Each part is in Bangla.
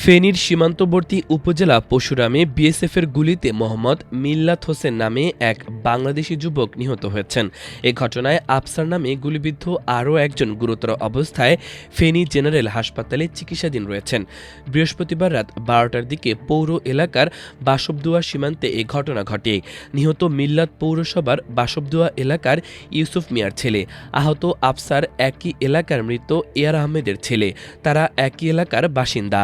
ফেনীর সীমান্তবর্তী উপজেলা পশুরামে বিএসএফের গুলিতে মোহাম্মদ মিল্লাত হোসেন নামে এক বাংলাদেশি যুবক নিহত হয়েছেন। এ ঘটনায় আফসার নামে গুলিবিদ্ধ আরও একজন গুরুতর অবস্থায় ফেনী জেনারেল হাসপাতালে চিকিৎসাধীন রয়েছেন। বৃহস্পতিবার রাত 12টার দিকে পৌর এলাকার বাসবদুয়া সীমান্তে এ ঘটনা ঘটে। নিহত মিল্লাত পৌরসভার বাসবদুয়া এলাকার ইউসুফ মিয়ার ছেলে। আহত আফসার একই এলাকার মৃত এয়ার আহমেদের ছেলে। তারা একই এলাকার বাসিন্দা।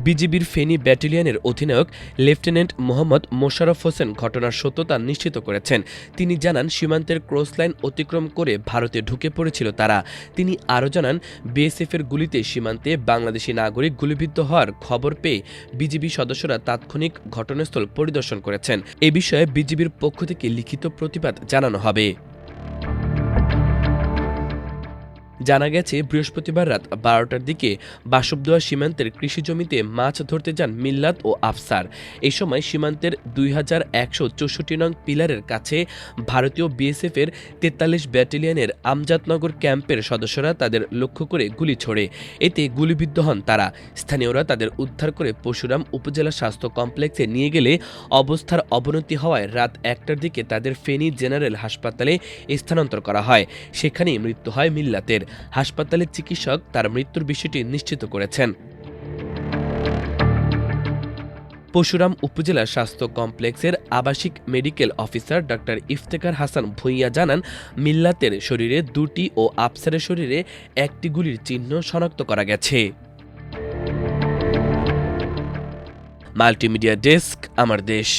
বিজিবির ফেনী ব্যাটালিয়নের অধিনায়ক লেফটেন্যান্ট মোহাম্মদ মোশাররফ হোসেন ঘটনার সত্যতা নিশ্চিত করেছেন। তিনি জানান, সীমান্তের ক্রসলাইন অতিক্রম করে ভারতে ঢুকে পড়েছিল তারা। তিনি আরও জানান, বিএসএফের গুলিতে সীমান্তে বাংলাদেশি নাগরিক গুলিবিদ্ধ হওয়ার খবর পেয়ে বিজিবি সদস্যরা তাৎক্ষণিক ঘটনাস্থল পরিদর্শন করেছেন। এ বিষয়ে বিজিবির পক্ষ থেকে লিখিত প্রতিবাদ জানানো হবে। জানা গেছে, বৃহস্পতিবার রাত 12টার দিকে বাসবদুয়া সীমান্তের কৃষি জমিতে মাছ ধরতে যান মিল্লাত ও আফসার। এই সময় সীমান্তের 2164 নং পিলারের কাছে ভারতীয় বিএসএফের 43 ব্যাটালিয়নের আমজাদনগর ক্যাম্পের সদস্যরা তাদের লক্ষ্য করে গুলি ছোড়ে। এতে গুলিবিদ্ধ হন তারা। স্থানীয়রা তাদের উদ্ধার করে পশুরাম উপজেলা স্বাস্থ্য কমপ্লেক্সে নিয়ে গেলে অবস্থার অবনতি হওয়ায় রাত 1টার দিকে তাদের ফেনী জেনারেল হাসপাতালে স্থানান্তর করা হয়। সেখানেই মৃত্যু হয় মিল্লাতের। হাসপাতালের চিকিৎসক তার মৃত্যুর বিষয়টি নিশ্চিত করেছেন। পশুরাম উপজেলা স্বাস্থ্য কমপ্লেক্সের আবাসিক medical officer doctor Iftekhar Hasan Bhuiyan জানান, মিল্লাতের শরীরে 2টি ও আফসারের শরীরে 1টি গুলির চিহ্ন শনাক্ত করা গেছে। মাল্টিমিডিয়া ডেস্ক, আমার দেশ।